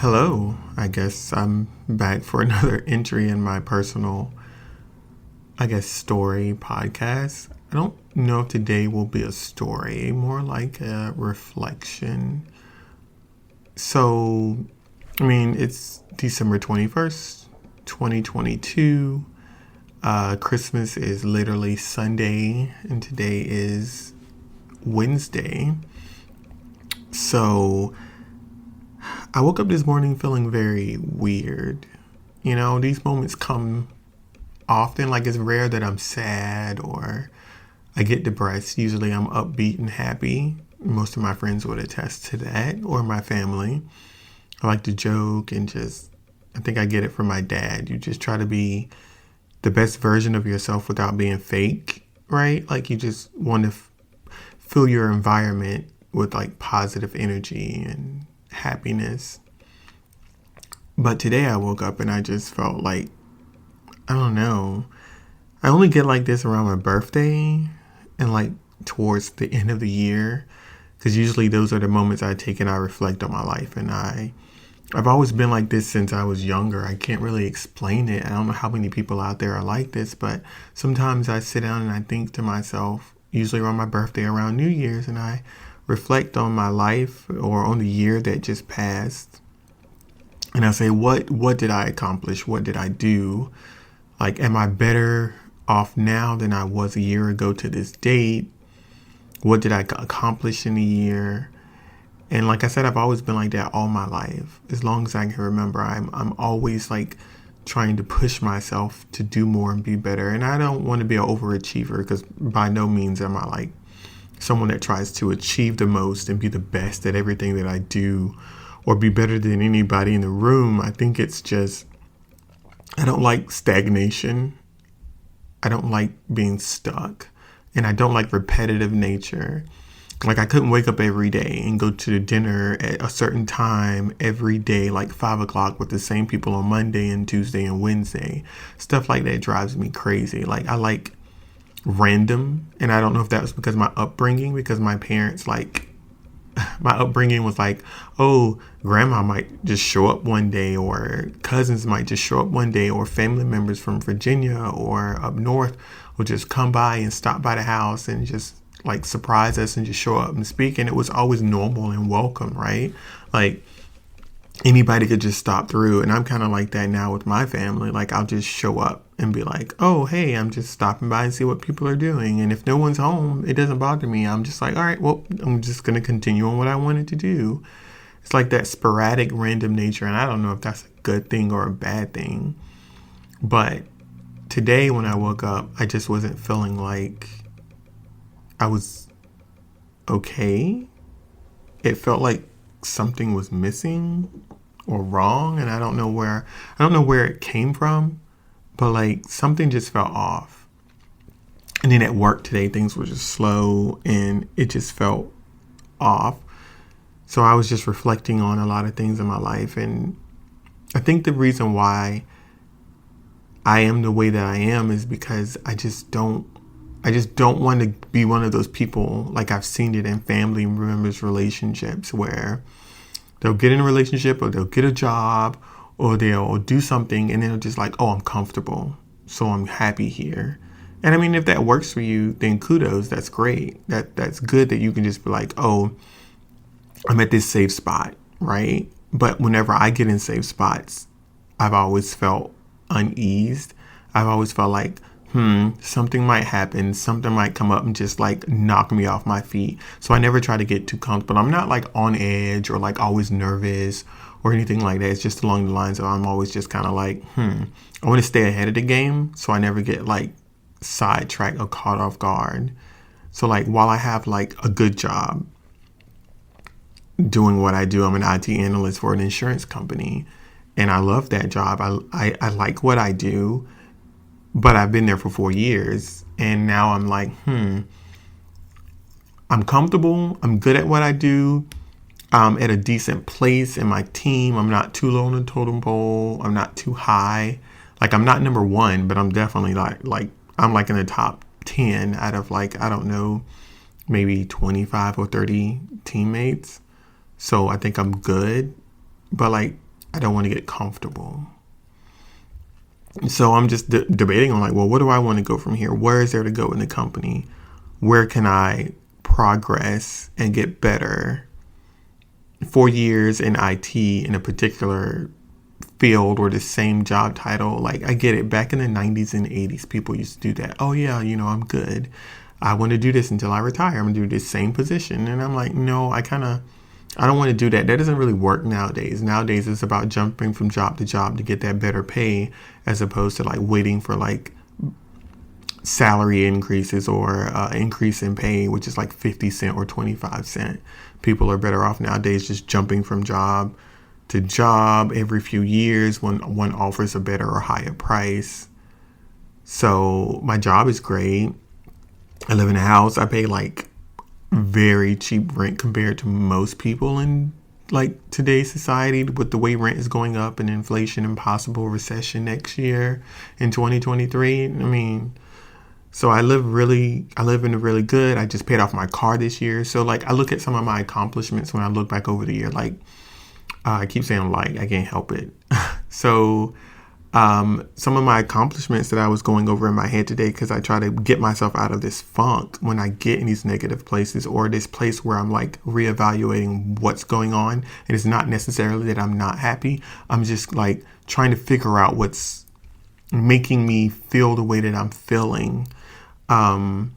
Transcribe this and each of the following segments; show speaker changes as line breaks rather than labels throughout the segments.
Hello, I guess I'm back for another entry in my personal, story podcast. I don't know if today will be a story, more like a reflection. So, it's December 21st, 2022. Christmas is literally Sunday, and today is Wednesday. So, I woke up this morning feeling very weird. These moments come often. Like, it's rare that I'm sad or I get depressed. Usually I'm upbeat and happy. Most of my friends would attest to that, or my family. I like to joke and I think I get it from my dad. You just try to be the best version of yourself without being fake, right? Like, you just want to fill your environment with like positive energy and happiness. But today I woke up and I just felt like, I don't know. I only get like this around my birthday and like towards the end of the year, because usually those are the moments I take and I reflect on my life. And I've always been like this since I was younger. I can't really explain it. I don't know how many people out there are like this, but sometimes I sit down and I think to myself, usually around my birthday, around New Year's, and I reflect on my life or on the year that just passed. And I say, what did I accomplish? What did I do? Like, am I better off now than I was a year ago to this date? What did I accomplish in a year? And like I said, I've always been like that all my life. As long as I can remember, I'm always like trying to push myself to do more and be better. And I don't want to be an overachiever, because by no means am I like someone that tries to achieve the most and be the best at everything that I do or be better than anybody in the room. I think it's just, I don't like stagnation. I don't like being stuck. And I don't like repetitive nature. Like, I couldn't wake up every day and go to dinner at a certain time every day, like 5 o'clock, with the same people on Monday and Tuesday and Wednesday. Stuff like that drives me crazy. Like, I like random. And I don't know if that was because of my upbringing, because my parents, like, my upbringing was like, oh, grandma might just show up one day, or cousins might just show up one day, or family members from Virginia or up north will just come by and stop by the house and just like surprise us and just show up and speak. And it was always normal and welcome, right? Like, anybody could just stop through. And I'm kind of like that now with my family. Like, I'll just show up and be like, oh, hey, I'm just stopping by and see what people are doing. And if no one's home, it doesn't bother me. I'm just like, all right, well, I'm just going to continue on what I wanted to do. It's like that sporadic, random nature. And I don't know if that's a good thing or a bad thing. But today when I woke up, I just wasn't feeling like I was okay. It felt like something was missing or wrong, and I don't know where it came from, but like something just felt off. And then at work today, things were just slow and it just felt off. So I was just reflecting on a lot of things in my life, and I think the reason why I am the way that I am is because I just don't want to be one of those people, like I've seen it in family members relationships, where they'll get in a relationship or they'll get a job or they'll do something and then they're just like, oh, I'm comfortable, so I'm happy here. And I mean, if that works for you, then kudos, that's great. That's good that you can just be like, oh, I'm at this safe spot, right? But whenever I get in safe spots, I've always felt uneased. I've always felt like, something might happen. Something might come up and just like knock me off my feet. So I never try to get too comfortable. I'm not like on edge or like always nervous or anything like that. It's just along the lines of I'm always just kind of like, I want to stay ahead of the game. So I never get like sidetracked or caught off guard. So like, while I have like a good job doing what I do, I'm an IT analyst for an insurance company and I love that job. I like what I do. But I've been there for 4 years and now I'm like, I'm comfortable. I'm good at what I do. I'm at a decent place in my team. I'm not too low on the totem pole. I'm not too high. Like, I'm not number one, but I'm definitely like I'm like in the top 10 out of like, I don't know, maybe 25 or 30 teammates. So I think I'm good. But like, I don't want to get comfortable. So I'm just debating on like, well, what do I want to go from here? Where is there to go in the company? Where can I progress and get better? 4 years in IT in a particular field or the same job title. Like, I get it. Back in the 90s and 80s, people used to do that. Oh, yeah, I'm good. I want to do this until I retire. I'm going to do this same position. And I'm like, no, I don't want to do that. That doesn't really work nowadays. Nowadays, it's about jumping from job to job to get that better pay, as opposed to like waiting for like salary increases or increase in pay, which is like 50 cent or 25 cent. People are better off nowadays just jumping from job to job every few years when one offers a better or higher price. So my job is great. I live in a house. I pay like very cheap rent compared to most people in like today's society, with the way rent is going up and inflation and possible recession next year in 2023. I mean, so I live in a really good. I just paid off my car this year. So like I look at some of my accomplishments when I look back over the year, like I keep saying like, I can't help it. So some of my accomplishments that I was going over in my head today, because I try to get myself out of this funk when I get in these negative places, or this place where I'm like reevaluating what's going on. And it's not necessarily that I'm not happy. I'm just like trying to figure out what's making me feel the way that I'm feeling. Or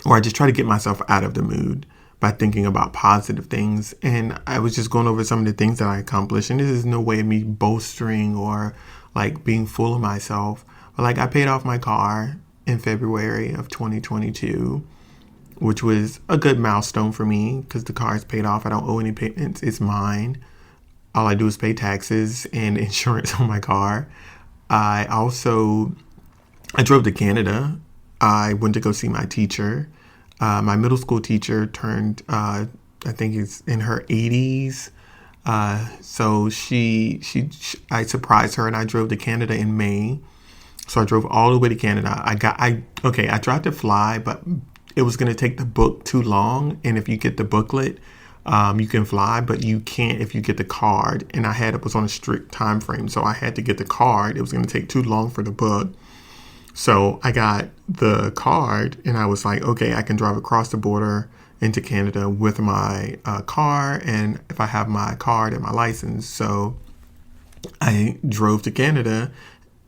I just try to get myself out of the mood by thinking about positive things. And I was just going over some of the things that I accomplished. And this is no way of me boasting or like being full of myself. But like I paid off my car in February of 2022, which was a good milestone for me because the car is paid off. I don't owe any payments. It's mine. All I do is pay taxes and insurance on my car. I drove to Canada. I went to go see my teacher. My middle school teacher turned, I think it's in her 80s. So I surprised her and I drove to Canada in May. So I drove all the way to Canada. I tried to fly, but it was going to take the book too long. And if you get the booklet, you can fly, but you can't if you get the card. And it was on a strict time frame. So I had to get the card. It was going to take too long for the book. So I got the card and I was like, okay, I can drive across the border into Canada with my car, and if I have my card and my license. So I drove to Canada,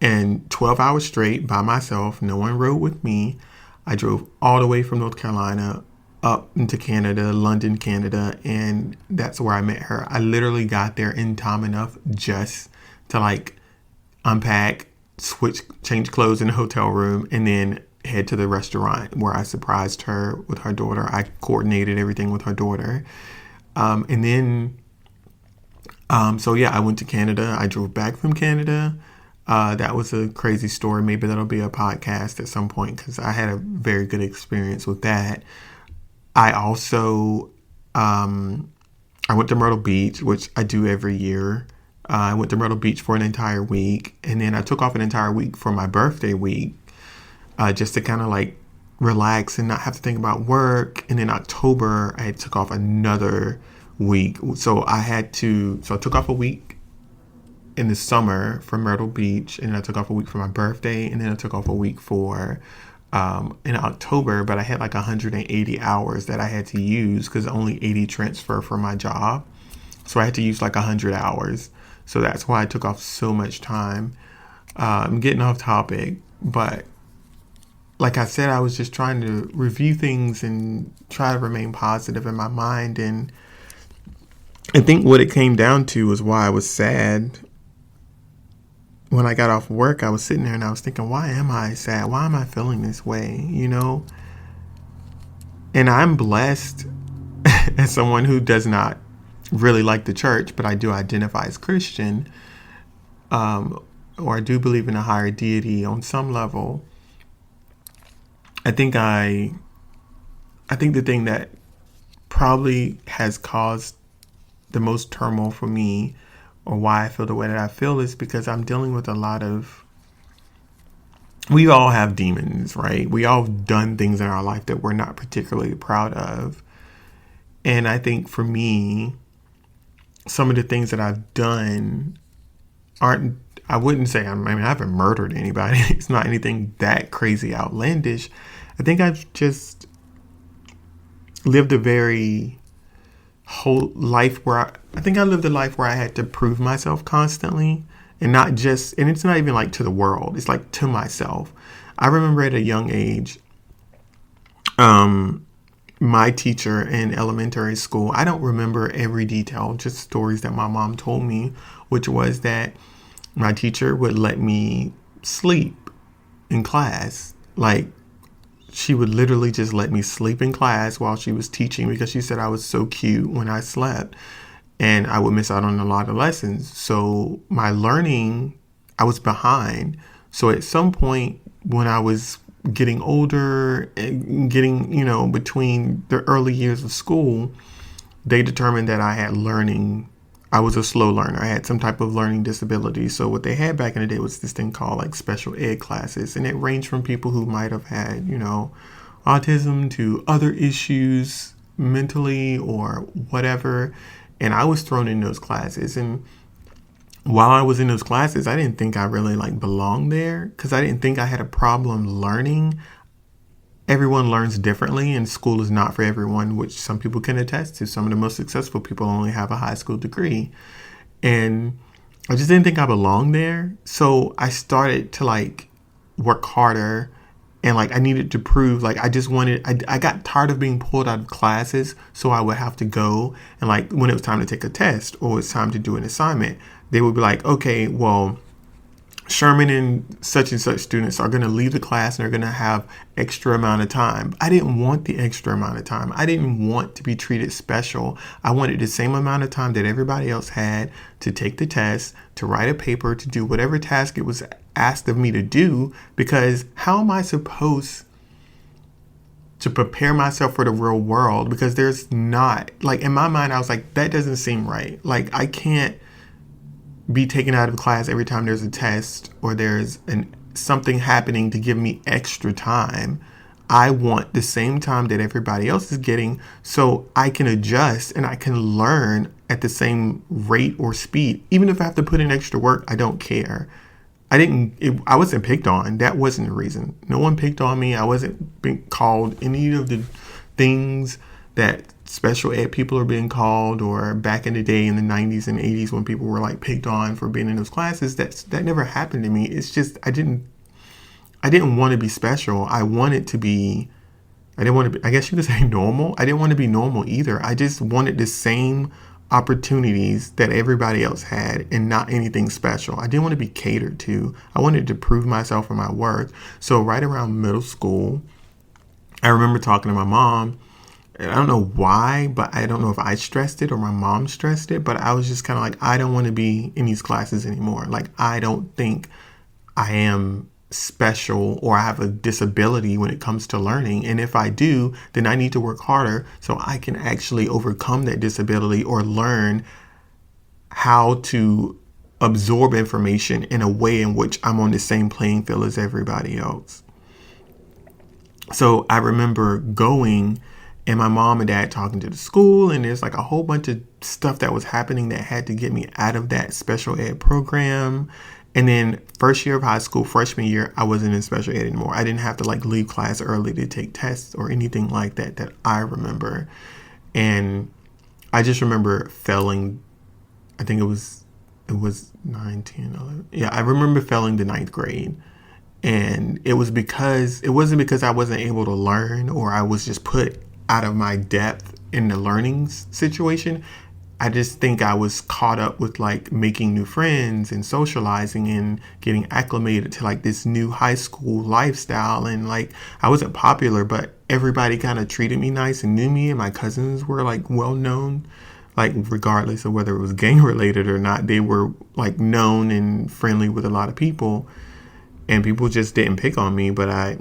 and 12 hours straight by myself, no one rode with me. I drove all the way from North Carolina up into Canada, London, Canada, and that's where I met her. I literally got there in time enough just to like unpack, change clothes in the hotel room, and then head to the restaurant where I surprised her with her daughter. I coordinated everything with her daughter. I went to Canada. I drove back from Canada. That was a crazy story. Maybe that'll be a podcast at some point because I had a very good experience with that. I also, I went to Myrtle Beach, which I do every year. I went to Myrtle Beach for an entire week, and then I took off an entire week for my birthday week, just to kind of like relax and not have to think about work. And in October, I took off another week. So I took off a week in the summer for Myrtle Beach, and I took off a week for my birthday, and then I took off a week for in October, but I had like 180 hours that I had to use because only 80 transfer for my job. So I had to use like 100 hours. So that's why I took off so much time. I'm getting off topic, but like I said, I was just trying to review things and try to remain positive in my mind. And I think what it came down to was why I was sad. When I got off work, I was sitting there and I was thinking, why am I sad? Why am I feeling this way? And I'm blessed as someone who does not really like the church, but I do identify as Christian, or I do believe in a higher deity on some level. I think the thing that probably has caused the most turmoil for me, or why I feel the way that I feel, is because I'm dealing with we all have demons, right? We all have done things in our life that we're not particularly proud of. And I think for me, some of the things that I've done aren't, I wouldn't say, I mean, I haven't murdered anybody. It's not anything that crazy outlandish. I think I've just lived a very whole life where I think I lived a life where I had to prove myself constantly, and not just, and it's not even like to the world, it's like to myself. I remember at a young age, my teacher in elementary school, I don't remember every detail, just stories that my mom told me, which was that my teacher would let me sleep in class. Like, she would literally just let me sleep in class while she was teaching, because she said I was so cute when I slept and I would miss out on a lot of lessons. So my learning, I was behind. So at some point when I was getting older and getting, between the early years of school, they determined that I was a slow learner. I had some type of learning disability. So what they had back in the day was this thing called like special ed classes. And it ranged from people who might have had, autism to other issues mentally or whatever. And I was thrown in those classes. And while I was in those classes, I didn't think I really belonged there, because I didn't think I had a problem learning. Everyone learns differently, and school is not for everyone, which some people can attest to. Some of the most successful people only have a high school degree. And I just didn't think I belonged there. So I started to work harder, and I needed to prove, I got tired of being pulled out of classes. So I would have to go, and when it was time to take a test or it's time to do an assignment, they would be like, okay, well, Sherman and such students are going to leave the class and they're going to have extra amount of time. I didn't want the extra amount of time. I didn't want to be treated special. I wanted the same amount of time that everybody else had to take the test, to write a paper, to do whatever task it was asked of me to do, because how am I supposed to prepare myself for the real world? Because there's not, in my mind, I was like, that doesn't seem right. I can't be taken out of class every time there's a test or there's something happening to give me extra time. I want the same time that everybody else is getting, so I can adjust and I can learn at the same rate or speed. Even if I have to put in extra work, I don't care. I wasn't picked on. That wasn't the reason. No one picked on me. I wasn't being called any of the things that special ed people are being called, or back in the day in the 90s and 80s when people were picked on for being in those classes. That never happened to me. It's just I didn't want to be special. I didn't want to be, I guess you could say, normal. I didn't want to be normal either. I just wanted the same opportunities that everybody else had and not anything special. I didn't want to be catered to. I wanted to prove myself for my worth. So right around middle school, I remember talking to my mom. I don't know why, but I don't know if I stressed it or my mom stressed it, but I was just kind of I don't want to be in these classes anymore. I don't think I am special or I have a disability when it comes to learning. And if I do, then I need to work harder so I can actually overcome that disability or learn how to absorb information in a way in which I'm on the same playing field as everybody else. So I remember going, and my mom and dad talking to the school, and there's a whole bunch of stuff that was happening that had to get me out of that special ed program. And then first year of high school, freshman year, I wasn't in special ed anymore. I didn't have to leave class early to take tests or anything like that I remember. And I just remember failing. I think it was 9, 10, 11. Yeah, I remember failing the 9th grade. And it wasn't because I wasn't able to learn or I was just put out of my depth in the learning situation. I just think I was caught up with making new friends and socializing and getting acclimated to this new high school lifestyle. And I wasn't popular, but everybody kind of treated me nice and knew me. And my cousins were well known, regardless of whether it was gang related or not, they were known and friendly with a lot of people. And people just didn't pick on me, but I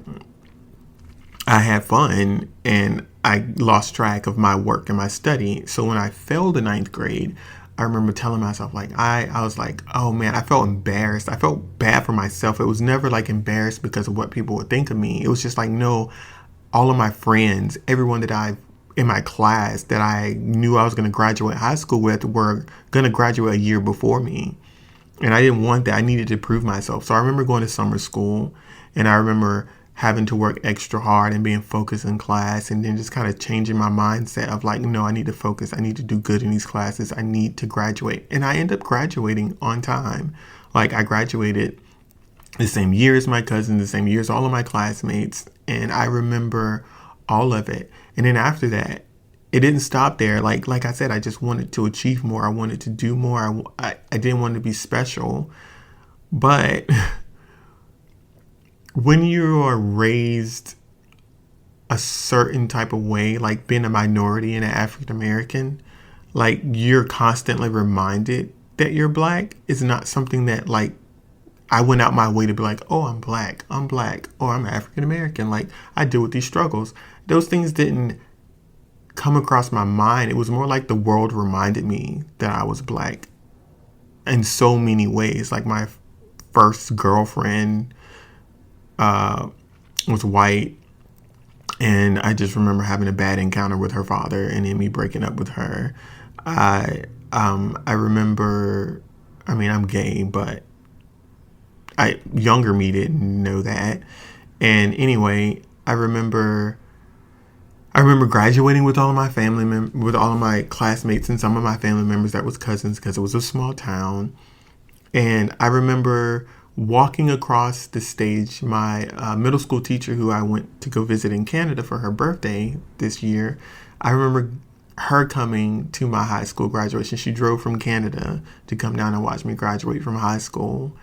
had fun and I lost track of my work and my study. So when I failed the 9th grade, I remember telling myself, I was oh man, I felt embarrassed. I felt bad for myself. It was never embarrassed because of what people would think of me. It was just no, all of my friends, everyone that I've in my class that I knew I was going to graduate high school with were going to graduate a year before me. And I didn't want that. I needed to prove myself. So I remember going to summer school, and I remember having to work extra hard and being focused in class, and then just kind of changing my mindset of like, no, I need to focus. I need to do good in these classes. I need to graduate. And I ended up graduating on time. Like, I graduated the same year as my cousin, the same year as all of my classmates. And I remember all of it. And then after that, it didn't stop there. Like I said, I just wanted to achieve more. I wanted to do more. I didn't want to be special. But when you are raised a certain type of way, like being a minority and an African American, like you're constantly reminded that you're black. Is not something that like I went out my way to be like, oh, I'm black, or I'm African American. Like, I deal with these struggles. Those things didn't come across my mind. It was more like the world reminded me that I was black in so many ways. Like, my first girlfriend was white, and I just remember having a bad encounter with her father and then me breaking up with her. I remember, I mean, I'm gay, but younger me didn't know that. And anyway, I remember graduating with all of my with all of my classmates and some of my family members that was cousins, because it was a small town. And I remember walking across the stage. My middle school teacher, who I went to go visit in Canada for her birthday this year, I remember her coming to my high school graduation. She drove from Canada to come down and watch me graduate from high school.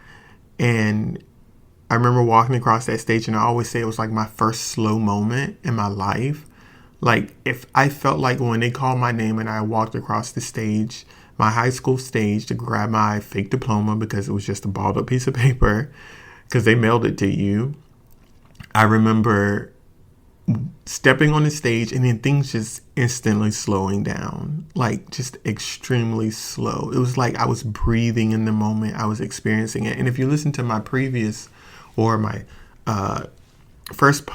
And I remember walking across that stage, and I always say it was like my first slow moment in my life. Like, if I felt like when they called my name and I walked across the stage, my high school stage, to grab my fake diploma, because it was just a balled up piece of paper, because they mailed it to you. I remember stepping on the stage and then things just instantly slowing down, like just extremely slow. It was like I was breathing in the moment. I was experiencing it. And if you listen to my previous or my first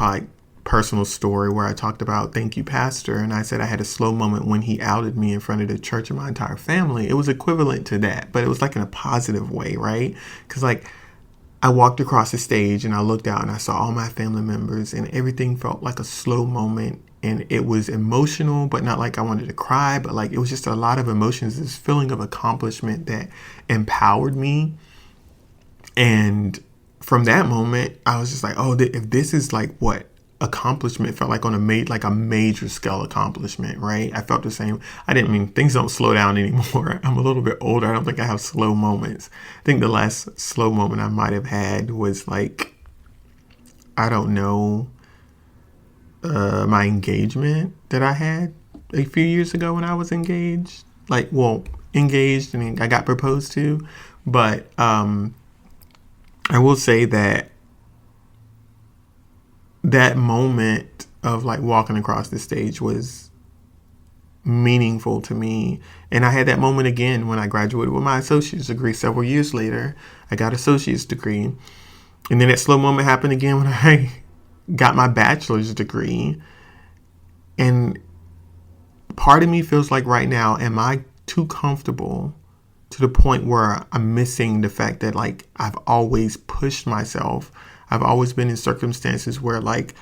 personal story where I talked about Thank You Pastor, and I said I had a slow moment when he outed me in front of the church and my entire family, it was equivalent to that, but it was like in a positive way, right? Because like I walked across the stage and I looked out and I saw all my family members, and everything felt like a slow moment, and it was emotional, but not like I wanted to cry, but like it was just a lot of emotions, this feeling of accomplishment that empowered me. And from that moment, I was just like, oh, if this is like what accomplishment felt like on a major scale accomplishment, right? I felt the same. I didn't mean things don't slow down anymore. I'm a little bit older. I don't think I have slow moments. I think the last slow moment I might have had was like, I don't know, my engagement that I had a few years ago when I was engaged. Engaged, and I got proposed to. But I will say that moment of like walking across the stage was meaningful to me. And I had that moment again when I graduated with my associate's degree several years later. I got an associate's degree. And then that slow moment happened again when I got my bachelor's degree. And part of me feels like right now, am I too comfortable to the point where I'm missing the fact that like I've always pushed myself. I've always been in circumstances where like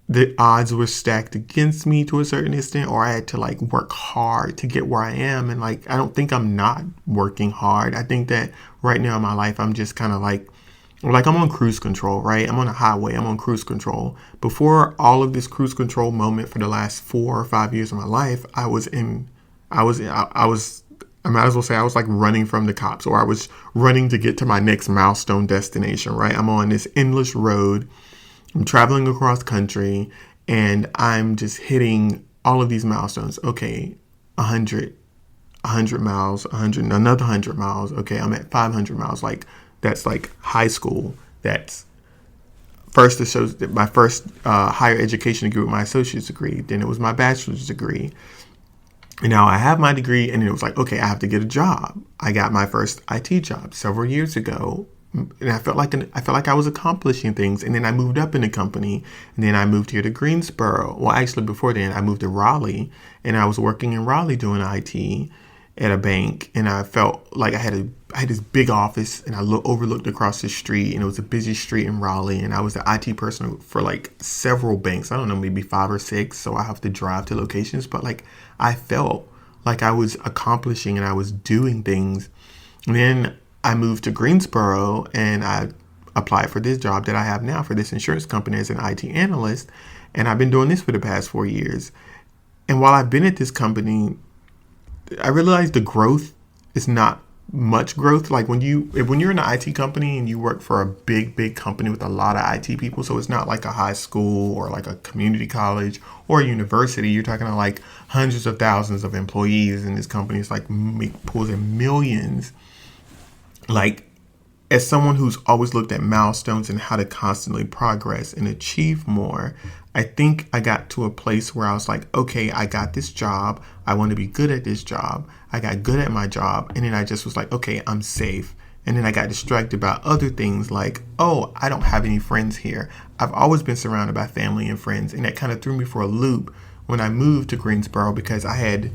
the odds were stacked against me to a certain extent, or I had to like work hard to get where I am. And like, I don't think I'm not working hard. I think that right now in my life, I'm just kind of like I'm on cruise control, right? I'm on a highway. I'm on cruise control. Before all of this cruise control moment for the last 4 or 5 years of my life, I might as well say I was like running from the cops, or I was running to get to my next milestone destination, right? I'm on this endless road. I'm traveling across country, and I'm just hitting all of these milestones. Okay, 100 miles, another 100 miles. Okay, I'm at 500 miles. Like, that's like high school. That's first my first higher education degree with my associate's degree. Then it was my bachelor's degree. And now I have my degree, and it was like, okay, I have to get a job. I got my first IT job several years ago and I felt like I was accomplishing things. And then I moved up in the company, and then I moved here to Greensboro. Well, actually, before then, I moved to Raleigh, and I was working in Raleigh doing IT at a bank, and I felt like I had this big office, and I overlooked across the street, and it was a busy street in Raleigh, and I was the IT person for like several banks. I don't know, maybe 5 or 6, so I have to drive to locations, but like I felt like I was accomplishing and I was doing things. And then I moved to Greensboro, and I applied for this job that I have now for this insurance company as an IT analyst, and I've been doing this for the past 4 years. And while I've been at this company, I realized the growth is not much growth. Like when you're in an IT company and you work for a big company with a lot of IT people, so it's not like a high school or like a community college or a university. You're talking about like hundreds of thousands of employees, and this company is like pulls in millions. Like, as someone who's always looked at milestones and how to constantly progress and achieve more, I think I got to a place where I was like, okay, I got this job. I want to be good at this job. I got good at my job. And then I just was like, okay, I'm safe. And then I got distracted by other things like, oh, I don't have any friends here. I've always been surrounded by family and friends. And that kind of threw me for a loop when I moved to Greensboro, because I had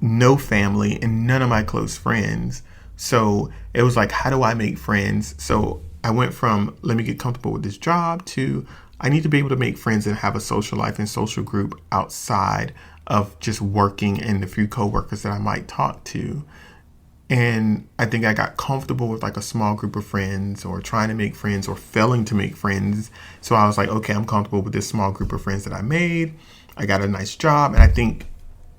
no family and none of my close friends. So it was like, how do I make friends? So I went from let me get comfortable with this job to I need to be able to make friends and have a social life and social group outside of just working and the few coworkers that I might talk to. And I think I got comfortable with like a small group of friends, or trying to make friends, or failing to make friends. So I was like, okay, I'm comfortable with this small group of friends that I made. I got a nice job. And I think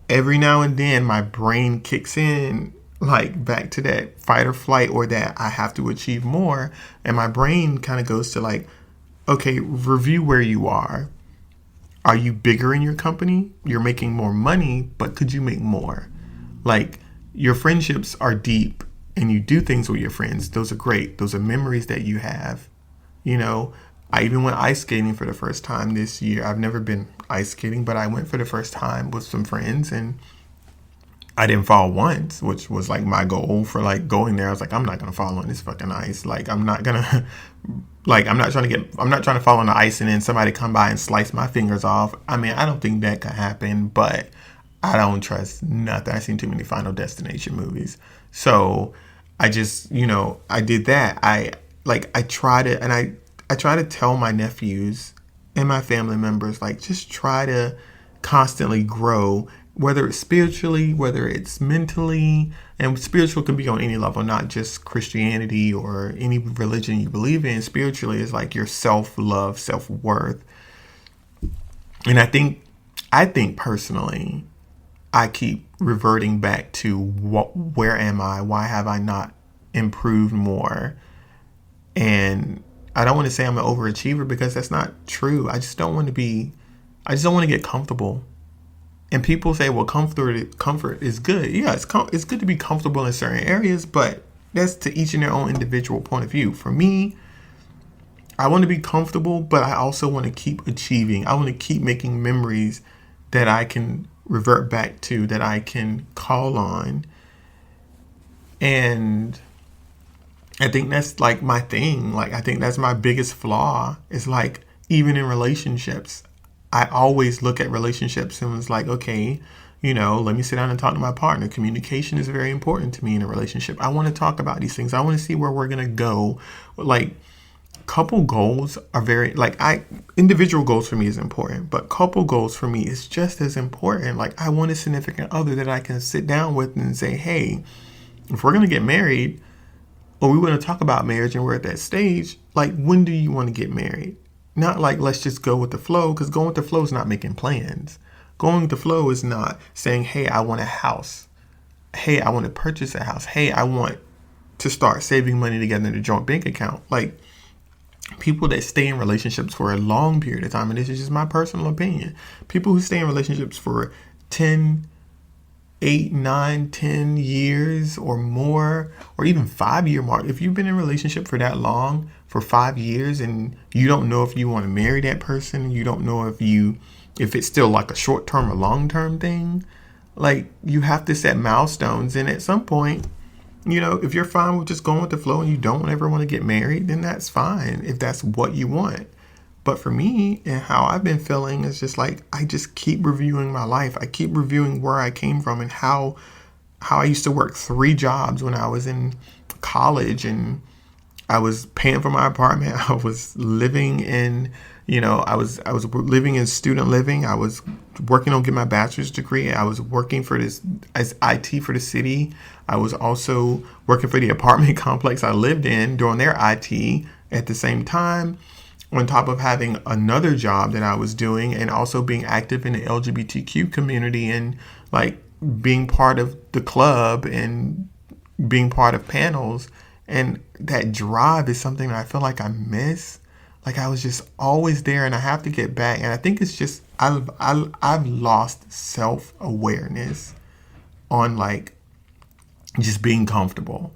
every now and then my brain kicks in, like back to that fight or flight, or that I have to achieve more. And my brain kind of goes to like, okay, review where you are. Are you bigger in your company? You're making more money, but could you make more? Like, your friendships are deep and you do things with your friends. Those are great. Those are memories that you have. You know, I even went ice skating for the first time this year. I've never been ice skating, but I went for the first time with some friends, and I didn't fall once, which was like my goal for like going there. I was like, I'm not going to fall on this fucking ice. Like, I'm not going to, like, I'm not trying to fall on the ice and then somebody come by and slice my fingers off. I mean, I don't think that could happen, but I don't trust nothing. I've seen too many Final Destination movies. So I just, I did that. I try to tell my nephews and my family members, like, just try to constantly grow, whether it's spiritually, whether it's mentally. And spiritual can be on any level, not just Christianity or any religion you believe in. Spiritually is like your self-love, self-worth. And I think personally, I keep reverting back to where am I? Why have I not improved more? And I don't want to say I'm an overachiever, because that's not true. I just don't want to get comfortable. And people say, well, comfort is good. Yeah, it's good to be comfortable in certain areas, but that's to each and their own individual point of view. For me, I want to be comfortable, but I also want to keep achieving. I want to keep making memories that I can revert back to, that I can call on. And I think that's like my thing. Like, I think that's my biggest flaw. Is like, even in relationships, I always look at relationships and was like, okay, let me sit down and talk to my partner. Communication is very important to me in a relationship. I want to talk about these things. I want to see where we're going to go. Like, couple goals are individual goals for me is important, but couple goals for me is just as important. Like, I want a significant other that I can sit down with and say, hey, if we're going to get married, or we want to talk about marriage and we're at that stage, like, when do you want to get married? Not like, let's just go with the flow, because going with the flow is not making plans. Going with the flow is not saying, hey, I want a house. Hey, I want to purchase a house. Hey, I want to start saving money together in a joint bank account. Like, people that stay in relationships for a long period of time, and this is just my personal opinion, people who stay in relationships for 8, 9, 10 years or more, or even 5-year mark. If you've been in a relationship for that long, for 5 years, and you don't know if you want to marry that person, you don't know if it's still like a short-term or long-term thing, like, you have to set milestones. And at some point, if you're fine with just going with the flow and you don't ever want to get married, then that's fine if that's what you want. But for me and how I've been feeling is just like I just keep reviewing my life. I keep reviewing where I came from and how I used to work 3 jobs when I was in college, and I was paying for my apartment. I was living in, I was living in student living. I was working on getting my bachelor's degree. I was working for this as IT for the city. I was also working for the apartment complex I lived in doing their IT at the same time, on top of having another job that I was doing and also being active in the LGBTQ community and like being part of the club and being part of panels. And that drive is something that I feel like I miss. Like I was just always there and I have to get back. And I think it's just, I've lost self-awareness on like just being comfortable.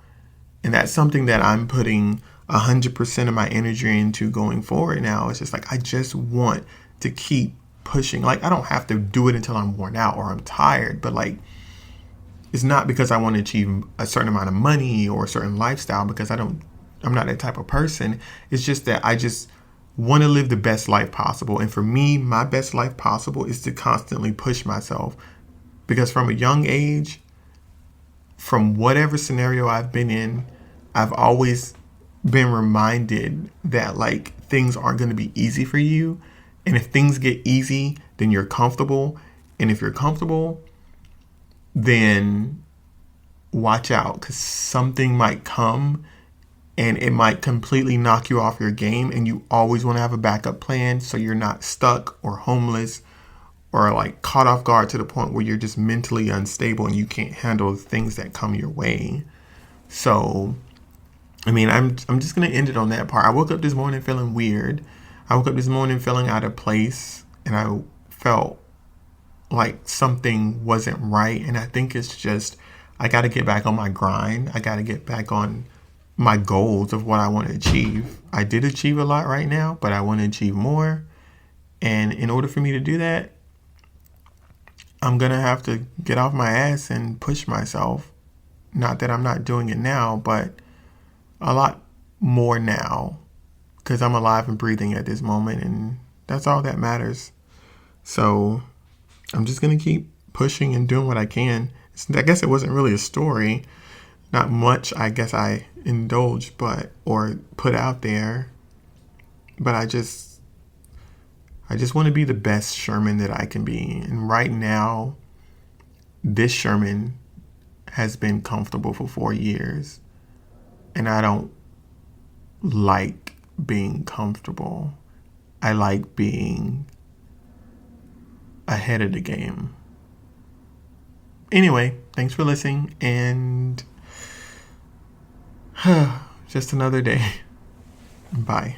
And that's something that I'm putting 100% of my energy into going forward now. It's just like, I just want to keep pushing. Like, I don't have to do it until I'm worn out or I'm tired, but like, it's not because I want to achieve a certain amount of money or a certain lifestyle, because I'm not that type of person. It's just that I just want to live the best life possible. And for me, my best life possible is to constantly push myself, because from a young age, from whatever scenario I've been in, I've always been reminded that like things aren't going to be easy for you. And if things get easy, then you're comfortable. And if you're comfortable, then watch out, because something might come and it might completely knock you off your game. And you always want to have a backup plan so you're not stuck or homeless or like caught off guard to the point where you're just mentally unstable and you can't handle the things that come your way. So, I mean, I'm just going to end it on that part. I woke up this morning feeling weird. I woke up this morning feeling out of place, and I felt like something wasn't right. And I think it's just, I got to get back on my grind. I got to get back on my goals of what I want to achieve. I did achieve a lot right now, but I want to achieve more. And in order for me to do that, I'm going to have to get off my ass and push myself. Not that I'm not doing it now, but a lot more now, because I'm alive and breathing at this moment, and that's all that matters. So I'm just going to keep pushing and doing what I can. I guess it wasn't really a story. Not much, I guess I indulged or put out there. But I just want to be the best Sherman that I can be. And right now, this Sherman has been comfortable for 4 years. And I don't like being comfortable. I like being ahead of the game. Anyway, thanks for listening, and just another day. Bye.